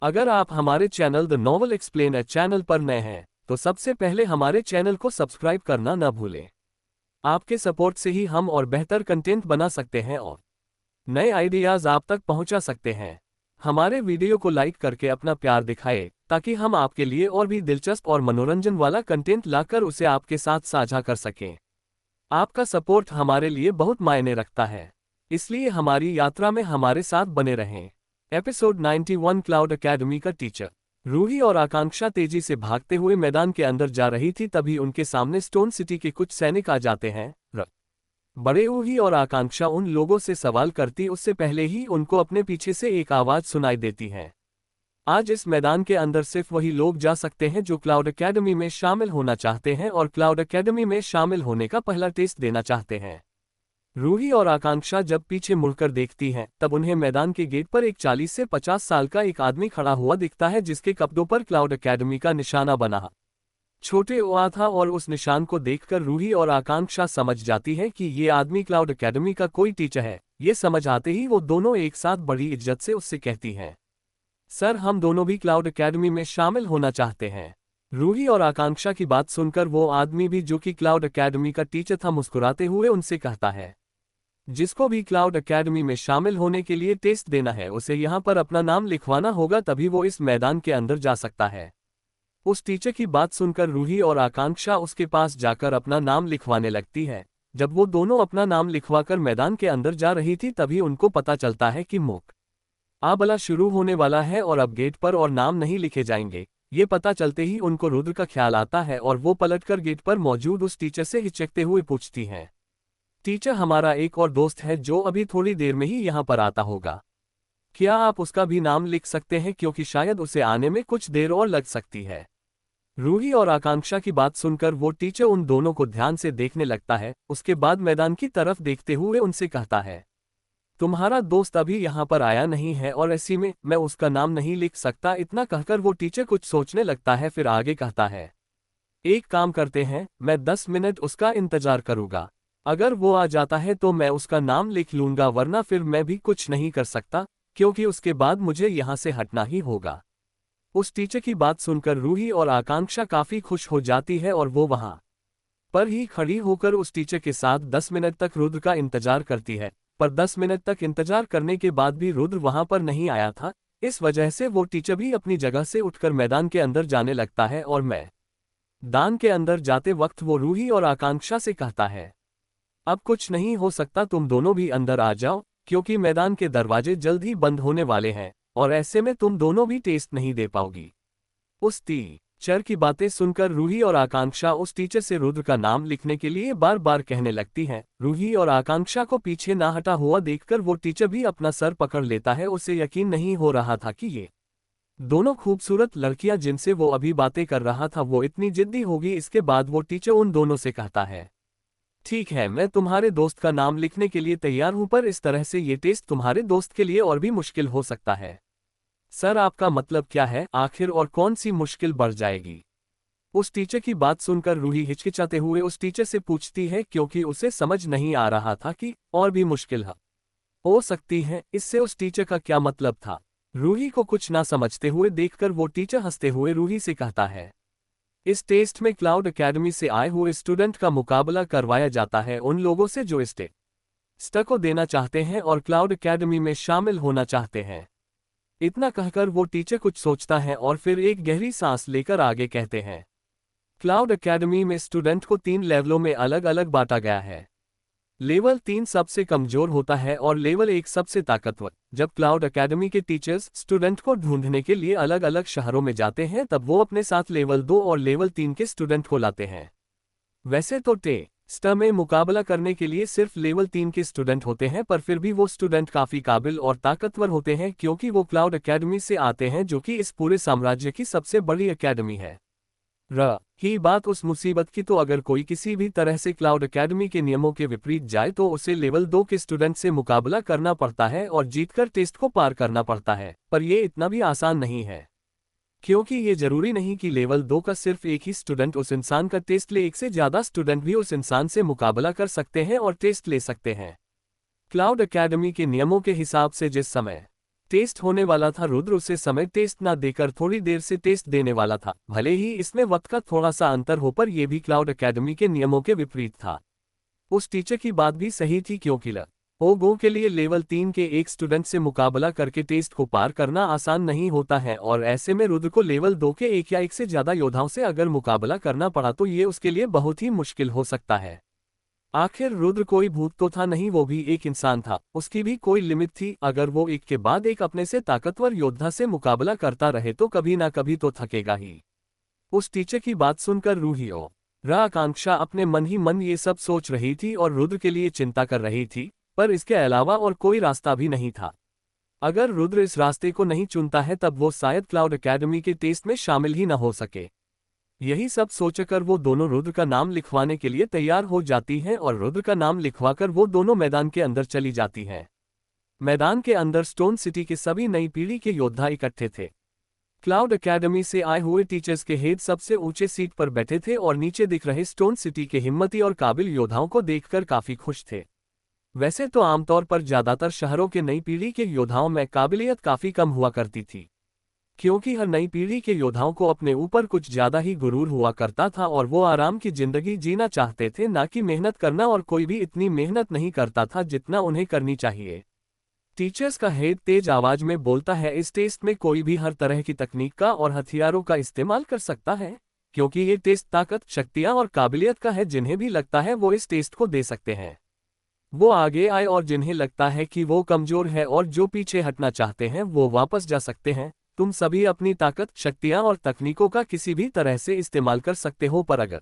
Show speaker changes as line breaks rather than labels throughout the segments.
अगर आप हमारे channel the novel explainer channel पर नए हैं तो सबसे पहले हमारे चैनल को सब्सक्राइब करना न भूलें। आपके सपोर्ट से ही हम और बेहतर कंटेंट बना सकते हैं और नए आइडियाज आप तक पहुंचा सकते हैं। हमारे वीडियो को लाइक करके अपना प्यार दिखाएं ताकि हम आपके लिए और भी दिलचस्प और मनोरंजन वाला कंटेंट लाकर उसे आपके साथ साझा कर सकें। आपका सपोर्ट हमारे लिए बहुत मायने रखता है, इसलिए हमारी यात्रा में हमारे साथ बने रहें। एपिसोड 91 क्लाउड एकेडमी का टीचर। रूही और आकांक्षा तेजी से भागते हुए मैदान के अंदर जा रही थी, तभी उनके सामने स्टोन सिटी के कुछ सैनिक आ जाते हैं। बड़े रूही और आकांक्षा उन लोगों से सवाल करती उससे पहले ही उनको अपने पीछे से एक आवाज सुनाई देती है। आज इस मैदान के अंदर सिर्फ वही लोग जा सकते हैं जो क्लाउड एकेडमी में शामिल होना चाहते हैं और क्लाउड एकेडमी में शामिल होने का पहला टेस्ट देना चाहते हैं। रूही और आकांक्षा जब पीछे मुड़कर देखती हैं तब उन्हें मैदान के गेट पर एक 40 से 50 साल का एक आदमी खड़ा हुआ दिखता है, जिसके कपड़ों पर क्लाउड एकेडमी का निशाना बना छोटे ओआ था और उस निशान को देखकर रूही और आकांक्षा समझ जाती है कि ये आदमी क्लाउड एकेडमी का कोई टीचर है। ये समझ आते ही वो दोनों एक साथ बड़ी इज्जत से उससे कहती हैं, सर हम दोनों भी क्लाउड एकेडमी में शामिल होना चाहते हैं। रूही और आकांक्षा की बात सुनकर वो आदमी भी, जो कि क्लाउड एकेडमी का टीचर था, मुस्कुराते हुए उनसे कहता है, जिसको भी क्लाउड एकेडमी में शामिल होने के लिए टेस्ट देना है उसे यहाँ पर अपना नाम लिखवाना होगा, तभी वो इस मैदान के अंदर जा सकता है। उस टीचर की बात सुनकर रूही और आकांक्षा उसके पास जाकर अपना नाम लिखवाने लगती है। जब वो दोनों अपना नाम लिखवाकर मैदान के अंदर जा रही थी तभी उनको पता चलता है कि मुकाबला शुरू होने वाला है और अब गेट पर और नाम नहीं लिखे जाएंगे। ये पता चलते ही उनको रुद्र का ख्याल आता है और वो पलटकर गेट पर मौजूद उस टीचर से हिचकते हुए पूछती हैं, टीचर हमारा एक और दोस्त है जो अभी थोड़ी देर में ही यहाँ पर आता होगा, क्या आप उसका भी नाम लिख सकते हैं, क्योंकि शायद उसे आने में कुछ देर और लग सकती है। रूही और आकांक्षा की बात सुनकर वो टीचर उन दोनों को ध्यान से देखने लगता है। उसके बाद मैदान की तरफ देखते हुए उनसे कहता है, तुम्हारा दोस्त अभी यहाँ पर आया नहीं है और ऐसी में मैं उसका नाम नहीं लिख सकता। इतना कहकर वो टीचर कुछ सोचने लगता है, फिर आगे कहता है, एक काम करते हैं, मैं 10 मिनट उसका इंतजार करूंगा। अगर वो आ जाता है तो मैं उसका नाम लिख लूंगा, वरना फिर मैं भी कुछ नहीं कर सकता, क्योंकि उसके बाद मुझे यहाँ से हटना ही होगा। उस टीचर की बात सुनकर रूही और आकांक्षा काफी खुश हो जाती है और वो वहां पर ही खड़ी होकर उस टीचर के साथ 10 मिनट तक रुद्र का इंतजार करती है। पर 10 मिनट तक इंतजार करने के बाद भी रुद्र वहां पर नहीं आया था। इस वजह से वो टीचर भी अपनी जगह से उठकर मैदान के अंदर जाने लगता है और मैदान के अंदर जाते वक्त वो रूही और आकांक्षा से कहता है, अब कुछ नहीं हो सकता, तुम दोनों भी अंदर आ जाओ, क्योंकि मैदान के दरवाजे जल्द ही बंद होने वाले हैं और ऐसे में तुम दोनों भी टेस्ट नहीं दे पाओगी। उस टीचर की बातें सुनकर रूही और आकांक्षा उस टीचर से रुद्र का नाम लिखने के लिए बार बार कहने लगती हैं। रूही और आकांक्षा को पीछे ना हटा हुआ देखकर वो टीचर भी अपना सर पकड़ लेता है। उसे यकीन नहीं हो रहा था कि ये दोनों खूबसूरत लड़कियां जिनसे वो अभी बातें कर रहा था वो इतनी जिद्दी होगी। इसके बाद वो टीचर उन दोनों से कहता है, ठीक है, मैं तुम्हारे दोस्त का नाम लिखने के लिए तैयार हूं, पर इस तरह से ये टेस्ट तुम्हारे दोस्त के लिए और भी मुश्किल हो सकता है। सर आपका मतलब क्या है, आखिर और कौन सी मुश्किल बढ़ जाएगी? उस टीचर की बात सुनकर रूही हिचकिचाते हुए उस टीचर से पूछती है, क्योंकि उसे समझ नहीं आ रहा था कि और भी मुश्किल हो सकती है। इससे उस टीचर का क्या मतलब था? रूही को कुछ ना समझते हुए देखकर वो टीचर हंसते हुए रूही से कहता है, इस टेस्ट में क्लाउड एकेडमी से आए हुए स्टूडेंट का मुकाबला करवाया जाता है उन लोगों से जो इस टेस्ट को देना चाहते हैं और क्लाउड एकेडमी में शामिल होना चाहते हैं। इतना कहकर वो टीचर कुछ सोचता है और फिर एक गहरी सांस लेकर आगे कहते हैं, क्लाउड एकेडमी में स्टूडेंट को 3 लेवलों में अलग अलग बांटा गया है। लेवल 3 सबसे कमजोर होता है और लेवल 1 सबसे ताकतवर। जब क्लाउड एकेडमी के टीचर्स स्टूडेंट को ढूंढने के लिए अलग अलग शहरों में जाते हैं तब वो अपने साथ लेवल 2 और लेवल 3 के स्टूडेंट को लाते हैं। वैसे तो टेस्ट में मुकाबला करने के लिए सिर्फ लेवल 3 के स्टूडेंट होते हैं, पर फिर भी वो स्टूडेंट काफी काबिल और ताकतवर होते हैं, क्योंकि वो क्लाउड एकेडमी से आते हैं जो कि इस पूरे साम्राज्य की सबसे बड़ी एकेडमी है। ही बात उस मुसीबत की, तो अगर कोई किसी भी तरह से क्लाउड एकेडमी के नियमों के विपरीत जाए तो उसे लेवल 2 के स्टूडेंट से मुकाबला करना पड़ता है और जीतकर टेस्ट को पार करना पड़ता है। पर यह इतना भी आसान नहीं है, क्योंकि ये जरूरी नहीं कि लेवल 2 का सिर्फ एक ही स्टूडेंट उस इंसान का टेस्ट ले, एक से ज्यादा स्टूडेंट भी उस इंसान से मुकाबला कर सकते हैं और टेस्ट ले सकते हैं। क्लाउड एकेडमी के नियमों के हिसाब से जिस समय टेस्ट होने वाला था। रुद्र उसे समय टेस्ट ना देकर थोड़ी देर से टेस्ट देने वाला था। भले ही इसमें वक्त का थोड़ा सा अंतर हो, पर यह भी क्लाउड एकेडमी के नियमों के विपरीत था। उस टीचर की बात भी सही थी, क्योंकि गो के लिए लेवल 3 के एक स्टूडेंट से मुकाबला करके टेस्ट को पार करना आसान नहीं होता है, और ऐसे में रुद्र को लेवल 2 के एक या एक से ज्यादा योद्धाओं से अगर मुकाबला करना पड़ा तो ये उसके लिए बहुत ही मुश्किल हो सकता है। आखिर रुद्र कोई भूत तो था नहीं, वो भी एक इंसान था। उसकी भी कोई लिमिट थी। अगर वो एक के बाद एक अपने से ताकतवर योद्धा से मुकाबला करता रहे तो कभी ना कभी तो थकेगा ही। उस टीचर की बात सुनकर रूही आकांक्षा अपने मन ही मन ये सब सोच रही थी और रुद्र के लिए चिंता कर रही थी, पर इसके अलावा और कोई रास्ता भी नहीं था। अगर रुद्र इस रास्ते को नहीं चुनता है तब वो शायद क्लाउड एकेडमी के टेस्ट में शामिल ही न हो सके। यही सब सोचकर वो दोनों रुद्र का नाम लिखवाने के लिए तैयार हो जाती हैं और रुद्र का नाम लिखवाकर वो दोनों मैदान के अंदर चली जाती हैं। मैदान के अंदर स्टोन सिटी के सभी नई पीढ़ी के योद्धा इकट्ठे थे। क्लाउड एकेडमी से आए हुए टीचर्स के हेड सबसे ऊंचे सीट पर बैठे थे और नीचे दिख रहे स्टोन सिटी के हिम्मती और काबिल योद्धाओं को देखकर काफी खुश थे। वैसे तो आमतौर पर ज्यादातर शहरों के नई पीढ़ी के योद्धाओं में काबिलियत काफी कम हुआ करती थी, क्योंकि हर नई पीढ़ी के योद्धाओं को अपने ऊपर कुछ ज्यादा ही गुरूर हुआ करता था और वो आराम की जिंदगी जीना चाहते थे, ना कि मेहनत करना, और कोई भी इतनी मेहनत नहीं करता था जितना उन्हें करनी चाहिए। टीचर्स का हेड तेज आवाज में बोलता है, इस टेस्ट में कोई भी हर तरह की तकनीक का और हथियारों का इस्तेमाल कर सकता है, क्योंकि ये टेस्ट ताकत, शक्तियां और काबिलियत का है। जिन्हें भी लगता है वो इस टेस्ट को दे सकते हैं वो आगे आए, और जिन्हें लगता है कि वो कमजोर है और जो पीछे हटना चाहते हैं वो वापस जा सकते हैं। तुम सभी अपनी ताकत, शक्तियां और तकनीकों का किसी भी तरह से इस्तेमाल कर सकते हो, पर अगर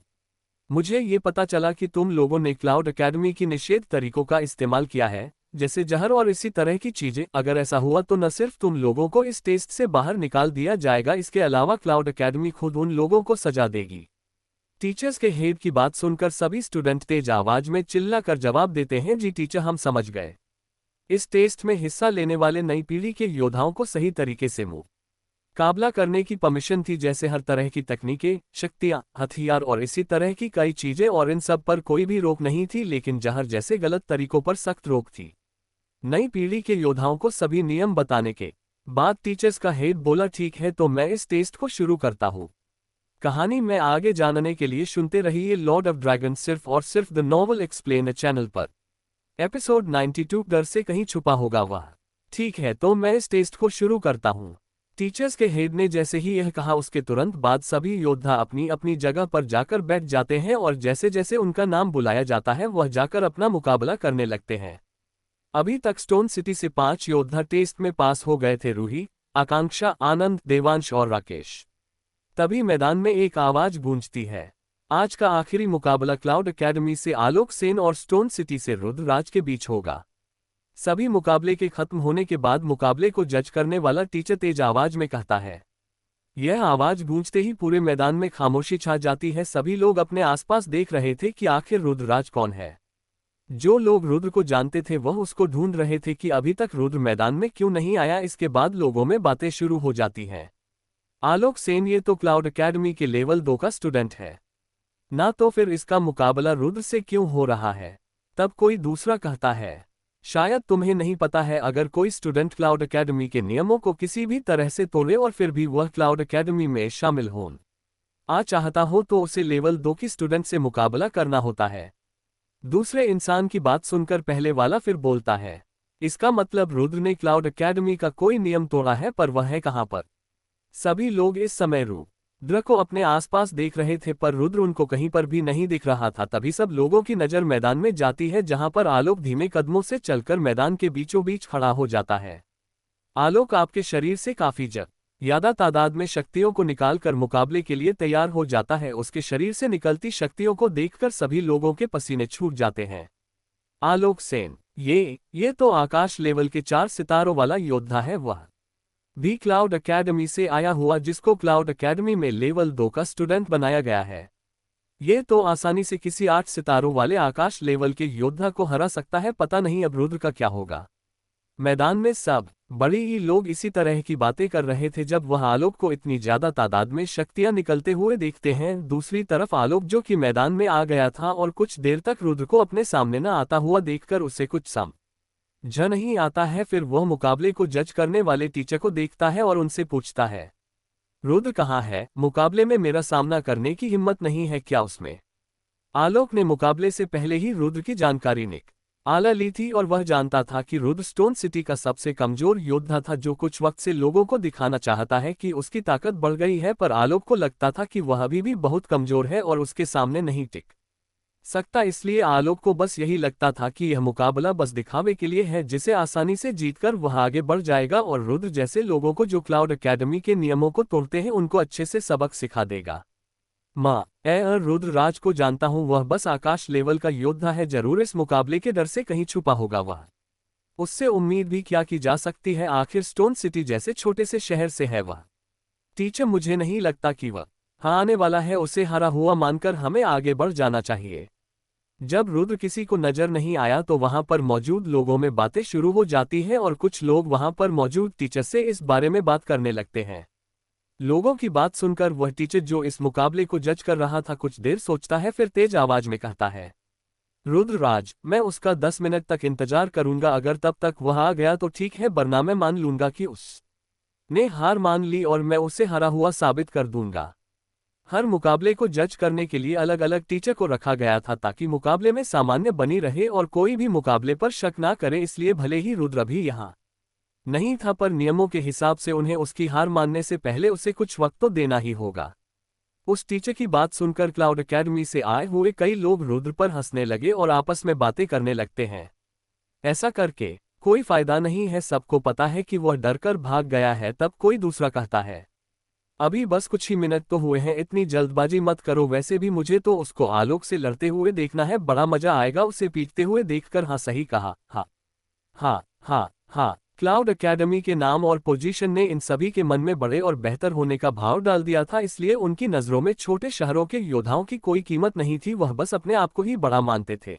मुझे ये पता चला कि तुम लोगों ने क्लाउड एकेडमी की निषेध तरीकों का इस्तेमाल किया है, जैसे जहर और इसी तरह की चीजें, अगर ऐसा हुआ तो न सिर्फ तुम लोगों को इस टेस्ट से बाहर निकाल दिया जाएगा, इसके अलावा क्लाउड एकेडमी खुद उन लोगों को सजा देगी। टीचर्स के हेड की बात सुनकर सभी स्टूडेंट तेज आवाज में चिल्लाकर जवाब देते हैं, जी टीचर, हम समझ गए। इस टेस्ट में हिस्सा लेने वाले नई पीढ़ी के योद्धाओं को सही तरीके से मुकाबला करने की परमिशन थी, जैसे हर तरह की तकनीकें, शक्तियां, हथियार और इसी तरह की कई चीजें, और इन सब पर कोई भी रोक नहीं थी, लेकिन जहर जैसे गलत तरीकों पर सख्त रोक थी। नई पीढ़ी के योद्धाओं को सभी नियम बताने के बाद टीचर्स का हेड बोला, ठीक है, तो मैं इस टेस्ट को शुरू करता हूँ। कहानी में आगे जानने के लिए सुनते रहिए लॉर्ड ऑफ ड्रैगन सिर्फ और सिर्फ द नॉवल एक्सप्लेन चैनल पर। एपिसोड 92 डर से कहीं छुपा होगा वह। ठीक है, तो मैं इस टेस्ट को शुरू करता हूँ। टीचर्स के हेड ने जैसे ही यह कहा उसके तुरंत बाद सभी योद्धा अपनी अपनी जगह पर जाकर बैठ जाते हैं और जैसे जैसे उनका नाम बुलाया जाता है वह जाकर अपना मुकाबला करने लगते हैं। अभी तक स्टोन सिटी से 5 योद्धा टेस्ट में पास हो गए थे, रूही, आकांक्षा, आनंद, देवांश और राकेश। तभी मैदान में एक आवाज गूंजती है, आज का आखिरी मुकाबला क्लाउड एकेडमी से आलोक सेन और स्टोन सिटी से रुद्रराज के बीच होगा। सभी मुकाबले के खत्म होने के बाद मुकाबले को जज करने वाला टीचर तेज आवाज में कहता है। यह आवाज गूंजते ही पूरे मैदान में खामोशी छा जाती है। सभी लोग अपने आसपास देख रहे थे कि आखिर रुद्रराज कौन है। जो लोग रुद्र को जानते थे वह उसको ढूंढ रहे थे कि अभी तक रुद्र मैदान में क्यों नहीं आया। इसके बाद लोगों में बातें शुरू हो जाती हैं। आलोक सेन, ये तो क्लाउड एकेडमी के लेवल 2 का स्टूडेंट है ना, तो फिर इसका मुकाबला रुद्र से क्यों हो रहा है। तब कोई दूसरा कहता है, शायद तुम्हें नहीं पता है, अगर कोई स्टूडेंट क्लाउड एकेडमी के नियमों को किसी भी तरह से तोड़े और फिर भी वह क्लाउड एकेडमी में शामिल होना चाहता हो तो उसे लेवल 2 की स्टूडेंट से मुकाबला करना होता है। दूसरे इंसान की बात सुनकर पहले वाला फिर बोलता है, इसका मतलब रुद्र ने क्लाउड एकेडमी का कोई नियम तोड़ा है, पर वह है कहां पर। सभी लोग इस समय रुद्र को अपने आसपास देख रहे थे, पर रुद्र उनको कहीं पर भी नहीं दिख रहा था। तभी सब लोगों की नजर मैदान में जाती है, जहां पर आलोक धीमे कदमों से चलकर मैदान के बीचों बीच खड़ा हो जाता है। आलोक आपके शरीर से काफी ज्यादा तादाद में शक्तियों को निकालकर मुकाबले के लिए तैयार हो जाता है। उसके शरीर से निकलती शक्तियों को देखकर सभी लोगों के पसीने छूट जाते हैं। आलोक सेन, ये तो आकाश लेवल के 4 सितारों वाला योद्धा है, वह भी क्लाउड एकेडमी से आया हुआ, जिसको क्लाउड एकेडमी में लेवल 2 का स्टूडेंट बनाया गया है। ये तो आसानी से किसी 8 सितारों वाले आकाश लेवल के योद्धा को हरा सकता है। पता नहीं अब रुद्र का क्या होगा। मैदान में सब बड़े ही लोग इसी तरह की बातें कर रहे थे जब वह आलोक को इतनी ज्यादा तादाद में शक्तियां निकलते हुए देखते हैं। दूसरी तरफ आलोक, जो कि मैदान में आ गया था और कुछ देर तक रुद्र को अपने सामने न आता हुआ देखकर उसे कुछ समझ ज नहीं आता है। फिर वह मुकाबले को जज करने वाले टीचर को देखता है और उनसे पूछता है, रुद्र कहाँ है? मुकाबले में मेरा सामना करने की हिम्मत नहीं है क्या उसमें? आलोक ने मुकाबले से पहले ही रुद्र की जानकारी निकाल ली थी और वह जानता था कि रुद्र स्टोन सिटी का सबसे कमजोर योद्धा था जो कुछ वक्त से लोगों को दिखाना चाहता है कि उसकी ताकत बढ़ गई है, पर आलोक को लगता था कि वह अभी भी बहुत कमजोर है और उसके सामने नहीं टिक सकता। इसलिए आलोक को बस यही लगता था कि यह मुकाबला बस दिखावे के लिए है, जिसे आसानी से जीतकर वह आगे बढ़ जाएगा और रुद्र जैसे लोगों को जो क्लाउड एकेडमी के नियमों को तोड़ते हैं उनको अच्छे से सबक सिखा देगा। रुद्र राज को जानता हूं, वह बस आकाश लेवल का योद्धा है, जरूर इस मुकाबले के डर से कहीं छुपा होगा वह। उससे उम्मीद भी क्या की जा सकती है, आखिर स्टोन सिटी जैसे छोटे से शहर से है वह। टीचर, मुझे नहीं लगता कि वह आने वाला है, उसे हारा हुआ मानकर हमें आगे बढ़ जाना चाहिए। जब रुद्र किसी को नजर नहीं आया तो वहां पर मौजूद लोगों में बातें शुरू हो जाती हैं और कुछ लोग वहां पर मौजूद टीचर से इस बारे में बात करने लगते हैं। लोगों की बात सुनकर वह टीचर जो इस मुकाबले को जज कर रहा था कुछ देर सोचता है, फिर तेज आवाज में कहता है, रुद्रराज, मैं उसका 10 मिनट तक इंतजार करूंगा, अगर तब तक वह आ गया तो ठीक है, वरना मैं मान लूंगा कि उसने हार मान ली और मैं उसे हारा हुआ साबित कर दूंगा। हर मुकाबले को जज करने के लिए अलग अलग टीचर को रखा गया था ताकि मुकाबले में सामान्य बनी रहे और कोई भी मुकाबले पर शक ना करे। इसलिए भले ही रुद्र भी यहाँ नहीं था, पर नियमों के हिसाब से उन्हें उसकी हार मानने से पहले उसे कुछ वक्त तो देना ही होगा। उस टीचर की बात सुनकर क्लाउड एकेडमी से आए हुए कई लोग रुद्र पर हंसने लगे और आपस में बातें करने लगते हैं। ऐसा करके कोई फायदा नहीं है, सबको पता है कि वह डरकर भाग गया है। तब कोई दूसरा कहता है, अभी बस कुछ ही मिनट तो हुए हैं, इतनी जल्दबाजी मत करो, वैसे भी मुझे तो उसको आलोक से लड़ते हुए देखना है, बड़ा मजा आएगा उसे पीटते हुए देखकर। हाँ सही कहा, हाँ हाँ हाँ हाँ। क्लाउड एकेडमी के नाम और पोजीशन ने इन सभी के मन में बड़े और बेहतर होने का भाव डाल दिया था, इसलिए उनकी नजरों में छोटे शहरों के योद्धाओं की कोई कीमत नहीं थी, वह बस अपने आप को ही बड़ा मानते थे।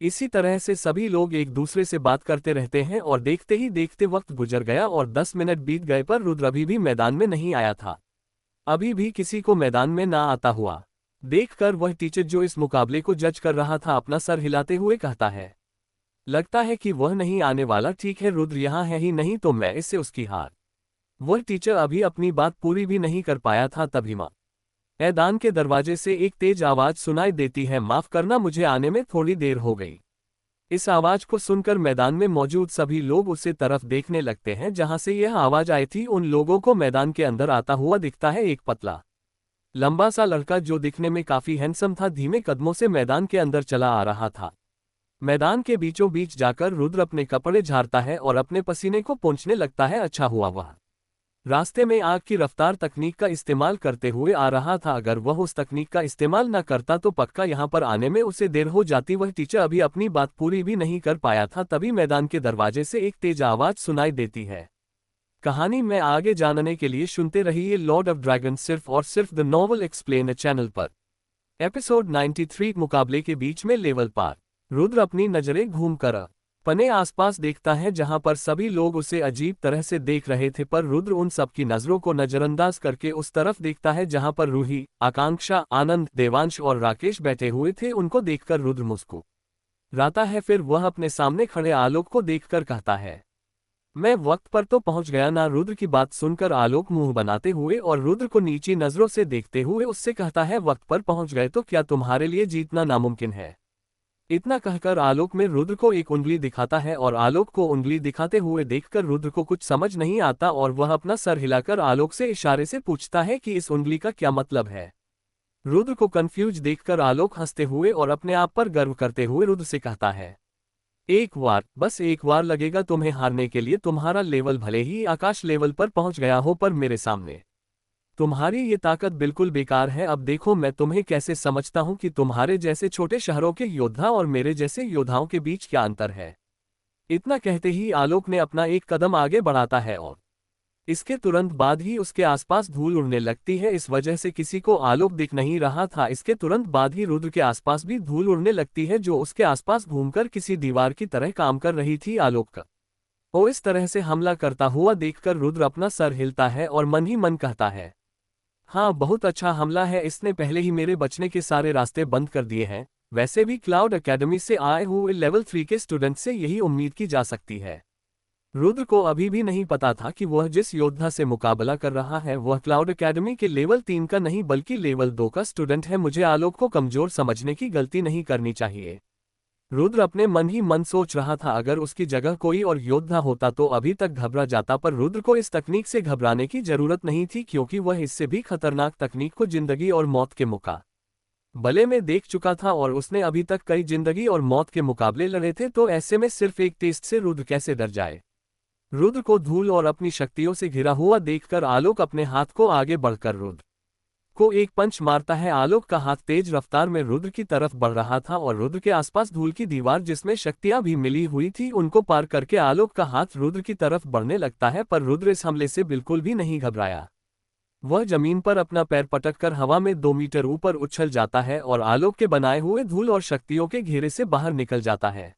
इसी तरह से सभी लोग एक दूसरे से बात करते रहते हैं और देखते ही देखते वक्त गुजर गया और 10 मिनट बीत गए, पर रुद्र अभी भी मैदान में नहीं आया था। अभी भी किसी को मैदान में ना आता हुआ देखकर वह टीचर जो इस मुकाबले को जज कर रहा था अपना सर हिलाते हुए कहता है, लगता है कि वह नहीं आने वाला। ठीक है, रुद्र यहाँ है ही नहीं तो मैं इससे उसकी हार। वह टीचर अभी अपनी बात पूरी भी नहीं कर पाया था, तभी मैदान के दरवाजे से एक तेज आवाज सुनाई देती है, माफ करना, मुझे आने में थोड़ी देर हो गई। इस आवाज को सुनकर मैदान में मौजूद सभी लोग उसे तरफ देखने लगते हैं जहां से यह आवाज आई थी। उन लोगों को मैदान के अंदर आता हुआ दिखता है एक पतला लंबा सा लड़का जो दिखने में काफी हैंडसम था, धीमे कदमों से मैदान के अंदर चला आ रहा था। मैदान के बीचों बीच जाकर रुद्र अपने कपड़े झाड़ता है और अपने पसीने को पोंछने लगता है। अच्छा हुआ वह रास्ते में आग की रफ्तार तकनीक का इस्तेमाल करते हुए आ रहा था, अगर वह उस तकनीक का इस्तेमाल न करता तो पक्का यहां पर आने में उसे देर हो जाती। वह टीचर अभी अपनी बात पूरी भी नहीं कर पाया था, तभी मैदान के दरवाजे से एक तेज आवाज सुनाई देती है। कहानी में आगे जानने के लिए सुनते रहिए लॉर्ड ऑफ ड्रैगन सिर्फ और सिर्फ द नॉवल एक्सप्लेन चैनल पर। एपिसोड 93। मुकाबले के बीच में लेवल पार। रुद्र अपनी नजरें घूमकर अपने आसपास देखता है जहां पर सभी लोग उसे अजीब तरह से देख रहे थे, पर रुद्र उन सब की नजरों को नजरअंदाज करके उस तरफ देखता है जहां पर रूही, आकांक्षा, आनंद, देवांश और राकेश बैठे हुए थे। उनको देखकर रुद्र मुस्कुराता है, फिर वह अपने सामने खड़े आलोक को देखकर कहता है, मैं वक्त पर तो पहुंच गया ना। रुद्र की बात सुनकर आलोक मुंह बनाते हुए और रुद्र को नीची नजरों से देखते हुए उससे कहता है, वक्त पर पहुंच गए तो क्या तुम्हारे लिए जीतना नामुमकिन है? इतना कहकर आलोक में रुद्र को एक उंगली दिखाता है और आलोक को उंगली दिखाते हुए देखकर रुद्र को कुछ समझ नहीं आता और वह अपना सर हिलाकर आलोक से इशारे से पूछता है कि इस उंगली का क्या मतलब है। रुद्र को कंफ्यूज देखकर आलोक हंसते हुए और अपने आप पर गर्व करते हुए रुद्र से कहता है, एक बार, बस एक बार लगेगा तुम्हें हारने के लिए। तुम्हारा लेवल भले ही आकाश लेवल पर पहुंच गया हो, पर मेरे सामने तुम्हारी ये ताकत बिल्कुल बेकार है। अब देखो मैं तुम्हें कैसे समझता हूं कि तुम्हारे जैसे छोटे शहरों के योद्धा और मेरे जैसे योद्धाओं के बीच क्या अंतर है। इतना कहते ही आलोक ने अपना एक कदम आगे बढ़ाता है और इसके तुरंत बाद ही उसके आसपास धूल उड़ने लगती है। इस वजह से किसी को आलोक दिख नहीं रहा था। इसके तुरंत बाद ही रुद्र के आसपास भी धूल उड़ने लगती है जो उसके आसपास घूमकर किसी दीवार की तरह काम कर रही थी। आलोक का वो इस तरह से हमला करता हुआ देखकर रुद्र अपना सर हिलता है और मन ही मन कहता है, हाँ बहुत अच्छा हमला है, इसने पहले ही मेरे बचने के सारे रास्ते बंद कर दिए हैं। वैसे भी क्लाउड एकेडमी से आए हुए लेवल 3 के स्टूडेंट से यही उम्मीद की जा सकती है। रुद्र को अभी भी नहीं पता था कि वह जिस योद्धा से मुकाबला कर रहा है वह क्लाउड एकेडमी के लेवल 3 का नहीं बल्कि लेवल 2 का स्टूडेंट है। मुझे आलोक को कमजोर समझने की गलती नहीं करनी चाहिए। रुद्र अपने मन ही मन सोच रहा था, अगर उसकी जगह कोई और योद्धा होता तो अभी तक घबरा जाता, पर रुद्र को इस तकनीक से घबराने की जरूरत नहीं थी क्योंकि वह इससे भी खतरनाक तकनीक को जिंदगी और मौत के मुकाबले में देख चुका था और उसने अभी तक कई जिंदगी और मौत के मुकाबले लड़े थे, तो ऐसे में सिर्फ एक टेस्ट से रुद्र कैसे डर जाए। रुद्र को धूल और अपनी शक्तियों से घिरा हुआ देखकर आलोक अपने हाथ को आगे बढ़कर रुद्र को एक पंच मारता है। आलोक का हाथ तेज रफ्तार में रुद्र की तरफ बढ़ रहा था और रुद्र के आसपास धूल की दीवार जिसमें शक्तियां भी मिली हुई थी उनको पार करके आलोक का हाथ रुद्र की तरफ बढ़ने लगता है, पर रुद्र इस हमले से बिल्कुल भी नहीं घबराया। वह जमीन पर अपना पैर पटककर हवा में 2 मीटर ऊपर उछल जाता है और आलोक के बनाए हुए धूल और शक्तियों के घेरे से बाहर निकल जाता है।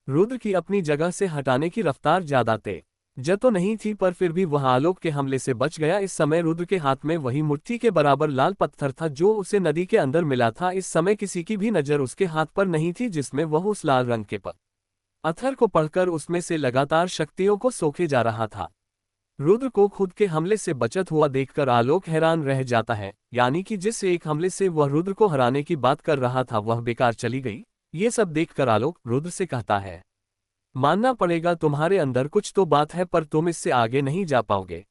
रुद्र की अपनी जगह से हटाने की रफ्तार ज्यादा तेज तो नहीं थी, पर फिर भी वह आलोक के हमले से बच गया। इस समय रुद्र के हाथ में वही मुट्ठी के बराबर लाल पत्थर था जो उसे नदी के अंदर मिला था। इस समय किसी की भी नजर उसके हाथ पर नहीं थी जिसमें वह उस लाल रंग के पत्थर को पढ़कर उसमें से लगातार शक्तियों को सोखे जा रहा था। रुद्र को खुद के हमले से बचत हुआ देखकर आलोक हैरान रह जाता है, यानी कि जिस एक हमले से वह रुद्र को हराने की बात कर रहा था वह बेकार चली गई। ये सब देखकर आलोक रुद्र से कहता है, मानना पड़ेगा तुम्हारे अंदर कुछ तो बात है, पर तुम इससे आगे नहीं जा पाओगे।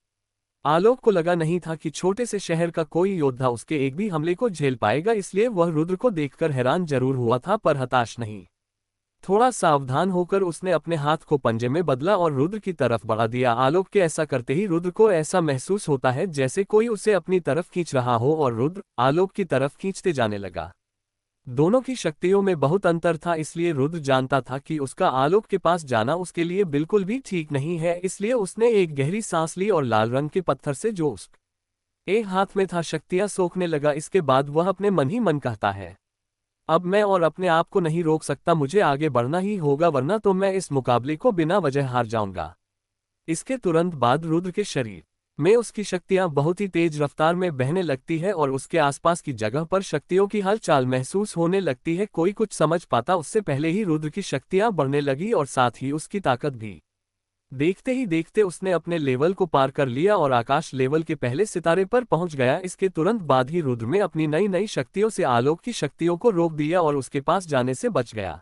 आलोक को लगा नहीं था कि छोटे से शहर का कोई योद्धा उसके एक भी हमले को झेल पाएगा, इसलिए वह रुद्र को देखकर हैरान जरूर हुआ था पर हताश नहीं। थोड़ा सावधान होकर उसने अपने हाथ को पंजे में बदला और रुद्र की तरफ बढ़ा दिया। आलोक के ऐसा करते ही रुद्र को ऐसा महसूस होता है जैसे कोई उसे अपनी तरफ खींच रहा हो और रुद्र आलोक की तरफ खींचते जाने लगा। दोनों की शक्तियों में बहुत अंतर था, इसलिए रुद्र जानता था कि उसका आलोक के पास जाना उसके लिए बिल्कुल भी ठीक नहीं है। इसलिए उसने एक गहरी सांस ली और लाल रंग के पत्थर से जो उसके एक हाथ में था शक्तियां सोखने लगा। इसके बाद वह अपने मन ही मन कहता है, अब मैं और अपने आप को नहीं रोक सकता, मुझे आगे बढ़ना ही होगा वरना तो मैं इस मुकाबले को बिना वजह हार जाऊंगा। इसके तुरंत बाद रुद्र के शरीर में उसकी शक्तियां बहुत ही तेज रफ्तार में बहने लगती है और उसके आसपास की जगह पर शक्तियों की हलचल महसूस होने लगती है। कोई कुछ समझ पाता उससे पहले ही रुद्र की शक्तियां बढ़ने लगी और साथ ही उसकी ताकत भी। देखते ही देखते उसने अपने लेवल को पार कर लिया और आकाश लेवल के पहले सितारे पर पहुंच गया। इसके तुरंत बाद ही रुद्र में अपनी नई नई शक्तियों से आलोक की शक्तियों को रोक दिया और उसके पास जाने से बच गया।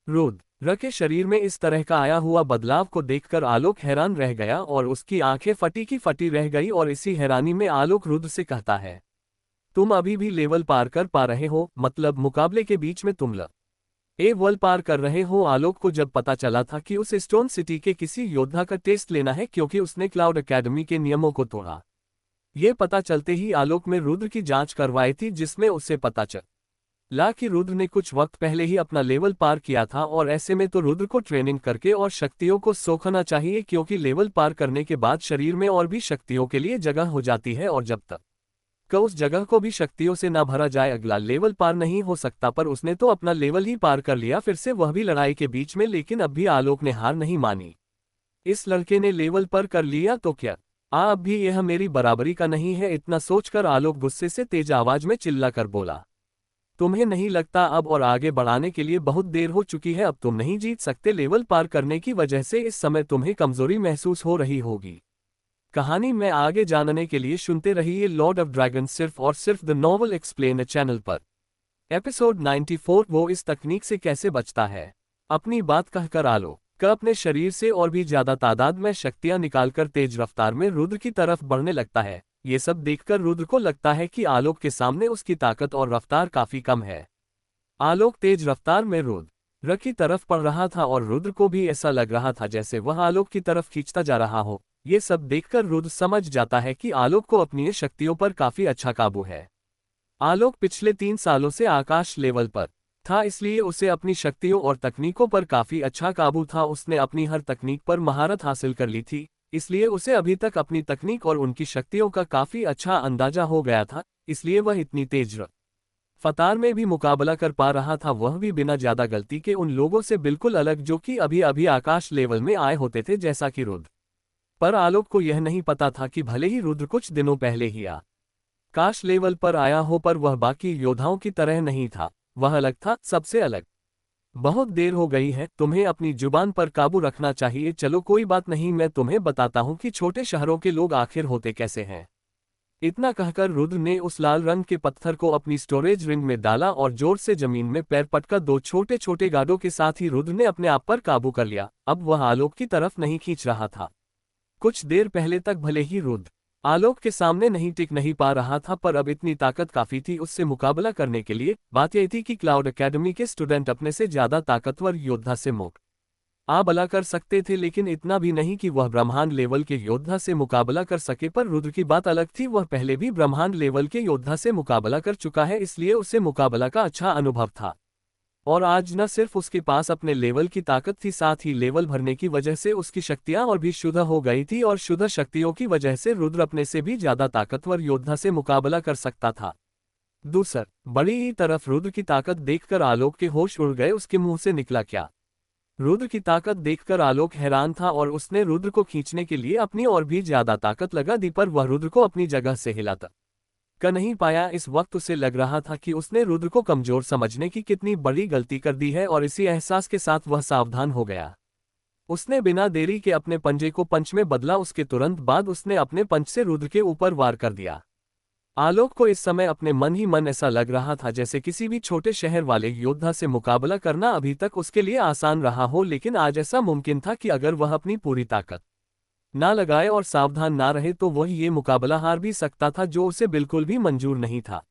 रुद्र के शरीर में इस तरह का आया हुआ बदलाव को देखकर आलोक हैरान रह गया और उसकी आंखें फटी की फटी रह गई और इसी हैरानी में आलोक रुद्र से कहता है, तुम अभी भी लेवल पार कर पा रहे हो, मतलब मुकाबले के बीच में तुम लेवल पार कर रहे हो। आलोक को जब पता चला था कि उस स्टोन सिटी के किसी योद्धा का टेस्ट लेना है क्योंकि उसने क्लाउड एकेडमी के नियमों को तोड़ा। ये पता चलते ही आलोक में रुद्र की जांच करवाई थी जिसमें उससे पता चला कि रुद्र ने कुछ वक्त पहले ही अपना लेवल पार किया था और ऐसे में तो रुद्र को ट्रेनिंग करके और शक्तियों को सोखना चाहिए क्योंकि लेवल पार करने के बाद शरीर में और भी शक्तियों के लिए जगह हो जाती है और जब तक उस जगह को भी शक्तियों से ना भरा जाए अगला लेवल पार नहीं हो सकता। पर उसने तो अपना लेवल ही पार कर लिया, फिर से वह भी लड़ाई के बीच में, लेकिन अब भी आलोक ने हार नहीं मानी। इस लड़के ने लेवल पर कर लिया तो क्या अब भी यह मेरी बराबरी का नहीं है। इतना सोचकर आलोक गुस्से से तेज आवाज में चिल्लाकर बोला, तुम्हें नहीं लगता अब और आगे बढ़ाने के लिए बहुत देर हो चुकी है, अब तुम नहीं जीत सकते। लेवल पार करने की वजह से इस समय तुम्हें कमजोरी महसूस हो रही होगी। कहानी में आगे जानने के लिए सुनते रहिए लॉर्ड ऑफ ड्रैगन सिर्फ और सिर्फ द नॉवल एक्सप्लेन चैनल पर। एपिसोड 94 वो इस तकनीक से कैसे बचता है। अपनी बात कहकर आलोक अपने शरीर से और भी ज्यादा तादाद में शक्तियां निकालकर तेज रफ्तार में रुद्र की तरफ बढ़ने लगता है। ये सब देखकर रुद्र को लगता है कि आलोक के सामने उसकी ताकत और रफ्तार काफी कम है। आलोक तेज रफ्तार में रुद्र की तरफ बढ़ रहा था और रुद्र को भी ऐसा लग रहा था जैसे वह आलोक की तरफ खींचता जा रहा हो। ये सब देखकर रुद्र समझ जाता है कि आलोक को अपनी शक्तियों पर काफी अच्छा काबू है। आलोक पिछले 3 सालों से आकाश लेवल पर था, इसलिए उसे अपनी शक्तियों और तकनीकों पर काफी अच्छा काबू था। उसने अपनी हर तकनीक पर महारत हासिल कर ली थी, इसलिए उसे अभी तक अपनी तकनीक और उनकी शक्तियों का काफी अच्छा अंदाजा हो गया था। इसलिए वह इतनी तेज रफ्तार में भी मुकाबला कर पा रहा था, वह भी बिना ज्यादा गलती के उन लोगों से बिल्कुल अलग जो कि अभी अभी आकाश लेवल में आए होते थे जैसा कि रुद्र। पर आलोक को यह नहीं पता था कि भले ही रुद्र कुछ दिनों पहले ही आकाश लेवल पर आया हो पर वह बाकी योद्धाओं की तरह नहीं था। वह अलग था, सबसे अलग। बहुत देर हो गई है, तुम्हें अपनी जुबान पर काबू रखना चाहिए। चलो कोई बात नहीं, मैं तुम्हें बताता हूँ कि छोटे शहरों के लोग आखिर होते कैसे हैं। इतना कहकर रुद्र ने उस लाल रंग के पत्थर को अपनी स्टोरेज रिंग में डाला और जोर से जमीन में पैर पटका। दो छोटे छोटे गाडों के साथ ही रुद्र ने अपने आप पर काबू कर लिया। अब वह आलोक की तरफ नहीं खींच रहा था। कुछ देर पहले तक भले ही रुद्र आलोक के सामने नहीं नहीं पा रहा था, पर अब इतनी ताकत काफी थी उससे मुकाबला करने के लिए। बात यह थी कि क्लाउड एकेडमी के स्टूडेंट अपने से ज्यादा ताकतवर योद्धा से मुकाबला कर सकते थे, लेकिन इतना भी नहीं कि वह ब्रह्मांड लेवल के योद्धा से मुकाबला कर सके। पर रुद्र की बात अलग थी, वह पहले भी ब्रह्मांड लेवल के योद्धा से मुकाबला कर चुका है, इसलिए उसे मुकाबला का अच्छा अनुभव था। और आज न सिर्फ उसके पास अपने लेवल की ताकत थी, साथ ही लेवल भरने की वजह से उसकी शक्तियां और भी शुद्ध हो गई थी, और शुद्ध शक्तियों की वजह से रुद्र अपने से भी ज्यादा ताकतवर योद्धा से मुकाबला कर सकता था। दूसर बड़ी ही तरफ रुद्र की ताकत देखकर आलोक के होश उड़ गए। उसके मुंह से निकला क्या? रुद्र की ताकत देखकर आलोक हैरान था और उसने रुद्र को खींचने के लिए अपनी और भी ज्यादा ताकत लगा दी, पर वह रुद्र को अपनी जगह से हिलाता कर नहीं पाया। इस वक्त उसे लग रहा था कि उसने रुद्र को कमजोर समझने की कितनी बड़ी गलती कर दी है, और इसी एहसास के साथ वह सावधान हो गया। उसने बिना देरी के अपने पंजे को पंच में बदला। उसके तुरंत बाद उसने अपने पंच से रुद्र के ऊपर वार कर दिया। आलोक को इस समय अपने मन ही मन ऐसा लग रहा था जैसे किसी भी छोटे शहर वाले योद्धा से मुकाबला करना अभी तक उसके लिए आसान रहा हो, लेकिन आज ऐसा मुमकिन था कि अगर वह अपनी पूरी ताकत ना लगाए और सावधान ना रहे तो वह ये मुकाबला हार भी सकता था, जो उसे बिल्कुल भी मंजूर नहीं था।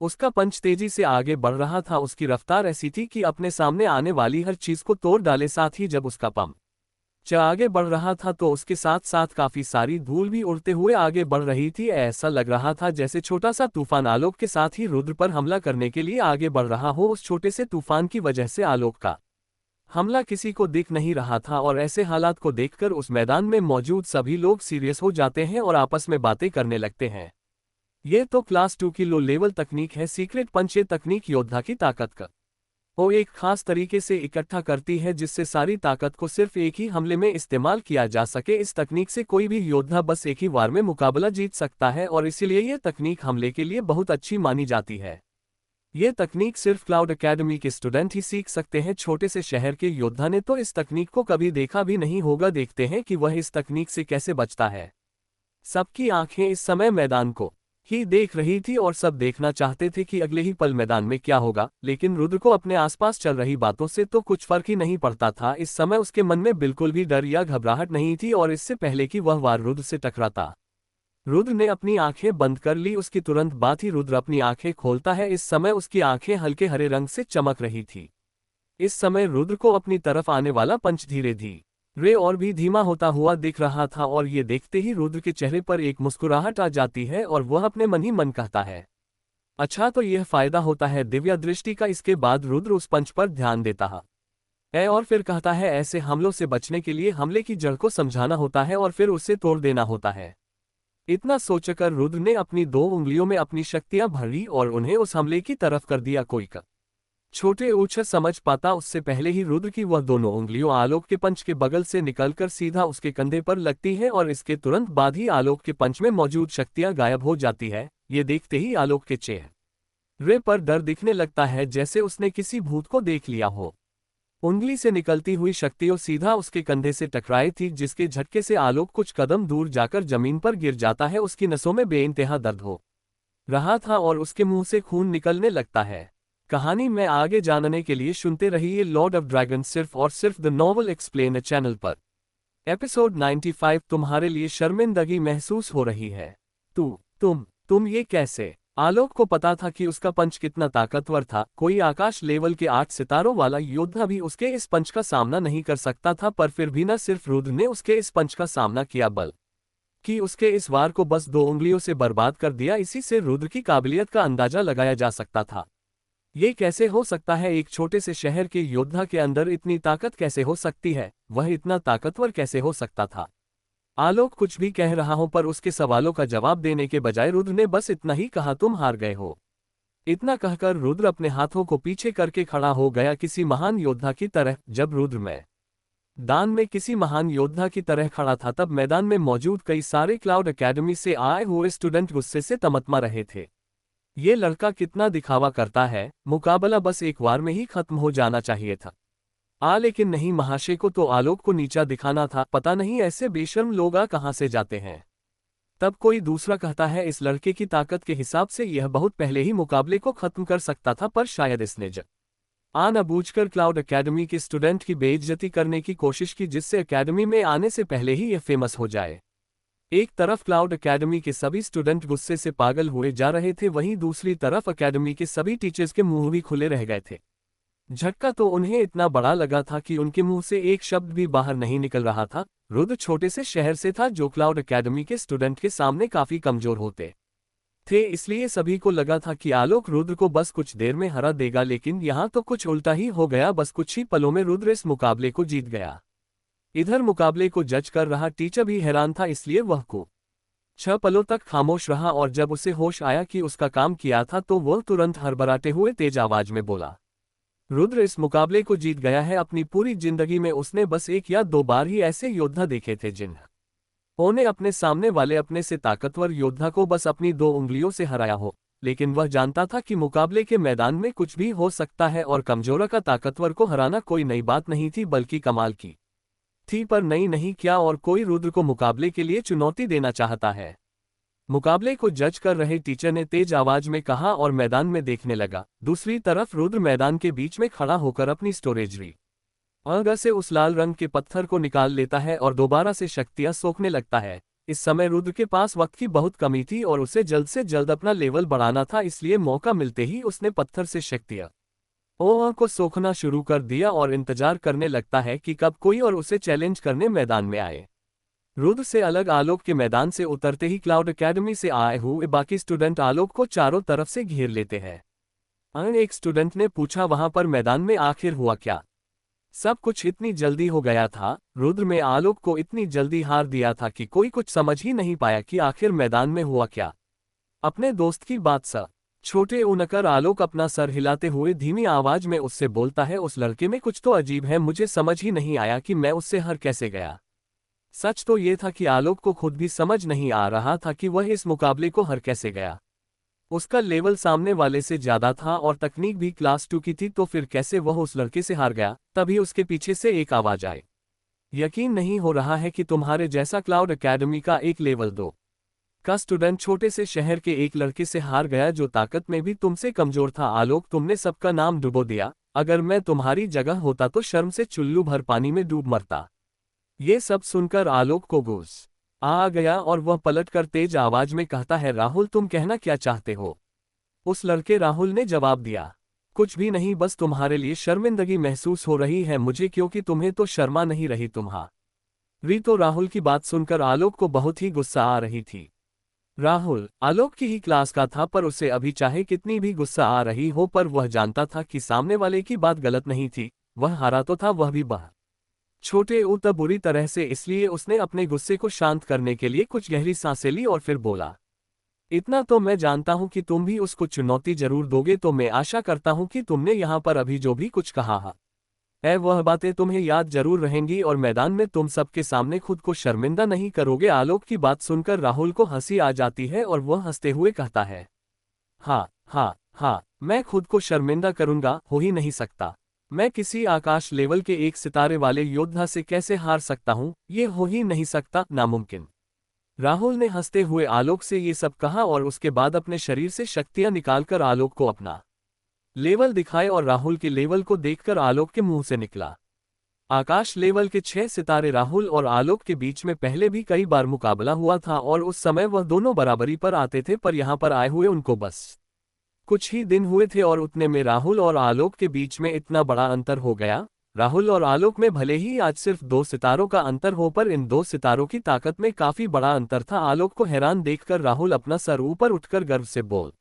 उसका पंच तेजी से आगे बढ़ रहा था। उसकी रफ्तार ऐसी थी कि अपने सामने आने वाली हर चीज को तोड़ डाले। साथ ही जब उसका पंच आगे बढ़ रहा था तो उसके साथ साथ काफी सारी धूल भी उड़ते हुए आगे बढ़ रही थी। ऐसा लग रहा था जैसे छोटा सा तूफान आलोक के साथ ही रुद्र पर हमला करने के लिए आगे बढ़ रहा हो। उस छोटे से तूफान की वजह से आलोक का हमला किसी को दिख नहीं रहा था, और ऐसे हालात को देखकर उस मैदान में मौजूद सभी लोग सीरियस हो जाते हैं और आपस में बातें करने लगते हैं। ये तो क्लास 2 की लो लेवल तकनीक है, सीक्रेट पंच। ये तकनीक योद्धा की ताकत को एक खास तरीके से इकट्ठा करती है, जिससे सारी ताकत को सिर्फ एक ही हमले में इस्तेमाल किया जा सके। इस तकनीक से कोई भी योद्धा बस एक ही वार में मुकाबला जीत सकता है, और इसीलिए ये तकनीक हमले के लिए बहुत अच्छी मानी जाती है। ये तकनीक सिर्फ क्लाउड एकेडमी के स्टूडेंट ही सीख सकते हैं। छोटे से शहर के योद्धा ने तो इस तकनीक को कभी देखा भी नहीं होगा। देखते हैं कि वह इस तकनीक से कैसे बचता है। सबकी आंखें इस समय मैदान को ही देख रही थी, और सब देखना चाहते थे कि अगले ही पल मैदान में क्या होगा, लेकिन रुद्र को अपने आसपास चल रही बातों से तो कुछ फर्क ही नहीं पड़ता था। इस समय उसके मन में बिल्कुल भी डर या घबराहट नहीं थी, और इससे पहले कि वह वार रुद्र से टकराता, रुद्र ने अपनी आंखें बंद कर ली। उसकी तुरंत बाद ही रुद्र अपनी आंखें खोलता है। इस समय उसकी आंखें हल्के हरे रंग से चमक रही थी। इस समय रुद्र को अपनी तरफ आने वाला पंच धीरे धीरे और भी धीमा होता हुआ दिख रहा था, और ये देखते ही रुद्र के चेहरे पर एक मुस्कुराहट आ जाती है, और वह अपने मन ही मन कहता है, अच्छा तो यह फायदा होता है दिव्या दृष्टि का। इसके बाद रुद्र उस पंच पर ध्यान देता है और फिर कहता है, ऐसे हमलों से बचने के लिए हमले की जड़ को समझाना होता है और फिर उसे तोड़ देना होता है। इतना सोचकर रुद्र ने अपनी 2 उंगलियों में अपनी शक्तियां भरी और उन्हें उस हमले की तरफ कर दिया। कोई छोटे ऊंचा समझ पाता उससे पहले ही रुद्र की वह दोनों उंगलियों आलोक के पंच के बगल से निकलकर सीधा उसके कंधे पर लगती है, और इसके तुरंत बाद ही आलोक के पंच में मौजूद शक्तियां गायब हो जाती है। ये देखते ही आलोक के चेहरे पर डर दिखने लगता है, जैसे उसने किसी भूत को देख लिया हो। उंगली से निकलती हुई शक्तियों सीधा उसके कंधे से टकराई थी, जिसके झटके से आलोक कुछ कदम दूर जाकर जमीन पर गिर जाता है। उसकी नसों में बेइंतहा दर्द हो रहा था और उसके मुंह से खून निकलने लगता है। कहानी में आगे जानने के लिए सुनते रहिए लॉर्ड ऑफ ड्रैगन सिर्फ और सिर्फ द नॉवल एक्सप्लेन चैनल पर। एपिसोड 95। तुम्हारे लिए शर्मिंदगी महसूस हो रही है? तुम ये कैसे? आलोक को पता था कि उसका पंच कितना ताकतवर था। कोई आकाश लेवल के 8 सितारों वाला योद्धा भी उसके इस पंच का सामना नहीं कर सकता था, पर फिर भी न सिर्फ रुद्र ने उसके इस पंच का सामना किया, बल्कि उसके इस वार को बस 2 उंगलियों से बर्बाद कर दिया। इसी से रुद्र की काबिलियत का अंदाजा लगाया जा सकता था। ये कैसे हो सकता है? एक छोटे से शहर के योद्धा के अंदर इतनी ताकत कैसे हो सकती है? वह इतना ताकतवर कैसे हो सकता था? आलोक कुछ भी कह रहा हो, पर उसके सवालों का जवाब देने के बजाय रुद्र ने बस इतना ही कहा, तुम हार गए हो। इतना कहकर रुद्र अपने हाथों को पीछे करके खड़ा हो गया किसी महान योद्धा की तरह। जब रुद्र मैदान में किसी महान योद्धा की तरह खड़ा था, तब मैदान में मौजूद कई सारे क्लाउड एकेडमी से आए हुए स्टूडेंट गुस्से से तमतमा रहे थे। ये लड़का कितना दिखावा करता है, मुकाबला बस एक बार में ही खत्म हो जाना चाहिए था। लेकिन नहीं, महाशय को तो आलोक को नीचा दिखाना था, पता नहीं ऐसे बेशर्म लोग कहाँ से जाते हैं। तब कोई दूसरा कहता है इस लड़के की ताकत के हिसाब से यह बहुत पहले ही मुकाबले को खत्म कर सकता था, पर शायद इसने न बूझकर क्लाउड एकेडमी के स्टूडेंट की बेइज्जती करने की कोशिश की, जिससे एकेडमी में आने से पहले ही यह फेमस हो जाए। एक तरफ क्लाउड एकेडमी के सभी स्टूडेंट गुस्से से पागल हुए जा रहे थे, वहीं दूसरी तरफ एकेडमी के सभी टीचर्स के मुंह भी खुले रह गए थे। झटका तो उन्हें इतना बड़ा लगा था कि उनके मुंह से एक शब्द भी बाहर नहीं निकल रहा था। रुद्र छोटे से शहर से था, जो क्लाउड एकेडमी के स्टूडेंट के सामने काफी कमजोर होते थे, इसलिए सभी को लगा था कि आलोक रुद्र को बस कुछ देर में हरा देगा, लेकिन यहाँ तो कुछ उल्टा ही हो गया। बस कुछ ही पलों में रुद्र इस मुकाबले को जीत गया। इधर मुकाबले को जज कर रहा टीचर भी हैरान था, इसलिए वह को 6 पलों तक खामोश रहा, और जब उसे होश आया कि उसका काम किया था तो वह तुरंत हड़बड़ाते हुए तेज आवाज में बोला, रुद्र इस मुकाबले को जीत गया है। अपनी पूरी जिंदगी में उसने बस 1 या 2 बार ही ऐसे योद्धा देखे थे जिन्होंने अपने सामने वाले अपने से ताकतवर योद्धा को बस अपनी 2 उंगलियों से हराया हो। लेकिन वह जानता था कि मुकाबले के मैदान में कुछ भी हो सकता है, और कमजोर का ताकतवर को हराना कोई नई बात नहीं थी, बल्कि कमाल की थी। पर नई नहीं क्या, और कोई रुद्र को मुकाबले के लिए चुनौती देना चाहता है। मुकाबले को जज कर रहे टीचर ने तेज आवाज में कहा और मैदान में देखने लगा। दूसरी तरफ रुद्र मैदान के बीच में खड़ा होकर अपनी स्टोरेजरी से उस लाल रंग के पत्थर को निकाल लेता है और दोबारा से शक्तियां सोखने लगता है। इस समय रुद्र के पास वक्त की बहुत कमी थी और उसे जल्द से जल्द अपना लेवल बढ़ाना था, इसलिए मौका मिलते ही उसने पत्थर से शक्तियां को सोखना शुरू कर दिया और इंतजार करने लगता है कि कब कोई और उसे चैलेंज करने मैदान में आए। रुद्र से अलग आलोक के मैदान से उतरते ही क्लाउड एकेडमी से आए हुए बाकी स्टूडेंट आलोक को चारों तरफ से घेर लेते हैं। एक स्टूडेंट ने पूछा, वहां पर मैदान में आखिर हुआ क्या? सब कुछ इतनी जल्दी हो गया था, रुद्र में आलोक को इतनी जल्दी हार दिया था कि कोई कुछ समझ ही नहीं पाया कि आखिर मैदान में हुआ क्या। अपने दोस्त की बात छोटे उनकर आलोक अपना सर हिलाते हुए धीमी आवाज में उससे बोलता है, उस लड़के में कुछ तो अजीब है, मुझे समझ ही नहीं आया कि मैं उससे हार कैसे गया। सच तो ये था कि आलोक को खुद भी समझ नहीं आ रहा था कि वह इस मुकाबले को हार कैसे गया। उसका लेवल सामने वाले से ज्यादा था और तकनीक भी क्लास 2 की थी, तो फिर कैसे वह उस लड़के से हार गया। तभी उसके पीछे से एक आवाज आई, यकीन नहीं हो रहा है कि तुम्हारे जैसा क्लाउड एकेडमी का एक लेवल 2 का स्टूडेंट छोटे से शहर के एक लड़के से हार गया जो ताकत में भी तुमसे कमजोर था। आलोक, तुमने सबका नाम डुबो दिया। अगर मैं तुम्हारी जगह होता तो शर्म से चुल्लू भर पानी में डूब मरता। ये सब सुनकर आलोक को गुस्सा आ गया और वह पलटकर तेज आवाज में कहता है, राहुल तुम कहना क्या चाहते हो? उस लड़के राहुल ने जवाब दिया, कुछ भी नहीं, बस तुम्हारे लिए शर्मिंदगी महसूस हो रही है मुझे, क्योंकि तुम्हें तो शर्मा नहीं रही तुम्हारी। तो राहुल की बात सुनकर आलोक को बहुत ही गुस्सा आ रही थी। राहुल आलोक की ही क्लास का था, पर उसे अभी चाहे कितनी भी गुस्सा आ रही हो, पर वह जानता था कि सामने वाले की बात गलत नहीं थी। वह हारा तो था, वह भी छोटे तब बुरी तरह से, इसलिए उसने अपने गुस्से को शांत करने के लिए कुछ गहरी सांसें ली और फिर बोला, इतना तो मैं जानता हूं कि तुम भी उसको चुनौती जरूर दोगे, तो मैं आशा करता हूं कि तुमने यहां पर अभी जो भी कुछ कहा है वह बातें तुम्हें याद जरूर रहेंगी और मैदान में तुम सबके सामने खुद को शर्मिंदा नहीं करोगे। आलोक की बात सुनकर राहुल को हंसी आ जाती है और वह हंसते हुए कहता है, हाँ, मैं खुद को शर्मिंदा करूंगा, हो ही नहीं सकता। मैं किसी आकाश लेवल के एक सितारे वाले योद्धा से कैसे हार सकता हूं? ये हो ही नहीं सकता, नामुमकिन। राहुल ने हंसते हुए आलोक से ये सब कहा और उसके बाद अपने शरीर से शक्तियां निकालकर आलोक को अपना लेवल दिखाए और राहुल के लेवल को देखकर आलोक के मुंह से निकला, आकाश लेवल के 6 सितारे। राहुल और आलोक के बीच में पहले भी कई बार मुकाबला हुआ था और उस समय वह दोनों बराबरी पर आते थे, पर यहां पर आए हुए उनको बस कुछ ही दिन हुए थे और उतने में राहुल और आलोक के बीच में इतना बड़ा अंतर हो गया। राहुल और आलोक में भले ही आज सिर्फ 2 सितारों का अंतर हो, पर इन 2 सितारों की ताकत में काफी बड़ा अंतर था। आलोक को हैरान देखकर राहुल अपना सर ऊपर उठकर गर्व से बोल,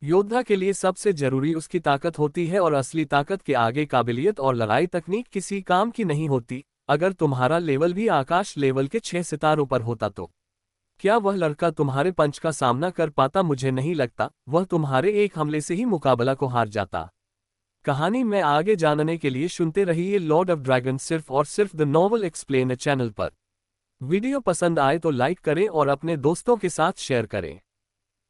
योद्धा के लिए सबसे जरूरी उसकी ताकत होती है और असली ताकत के आगे काबिलियत और लड़ाई तकनीक किसी काम की नहीं होती। अगर तुम्हारा लेवल भी आकाश लेवल के 6 सितारों पर होता तो क्या वह लड़का तुम्हारे पंच का सामना कर पाता? मुझे नहीं लगता, वह तुम्हारे एक हमले से ही मुकाबला को हार जाता। कहानी में आगे जानने के लिए सुनते रहिए लॉर्ड ऑफ ड्रैगन सिर्फ और सिर्फ द नॉवल एक्सप्लेन चैनल पर। वीडियो पसंद आए तो लाइक करें और अपने दोस्तों के साथ शेयर करें।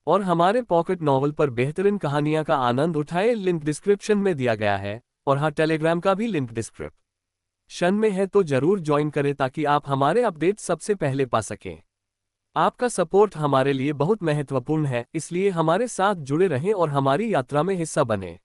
और हमारे पॉकेट नॉवल पर बेहतरीन कहानियां का आनंद उठाए। लिंक डिस्क्रिप्शन में दिया गया है, और हाँ, टेलीग्राम का भी लिंक डिस्क्रिप्शन में है, तो जरूर ज्वाइन करें ताकि आप हमारे अपडेट सबसे पहले पा सकें। आपका सपोर्ट हमारे लिए बहुत महत्वपूर्ण है, इसलिए हमारे साथ जुड़े रहें और हमारी यात्रा में हिस्सा बने।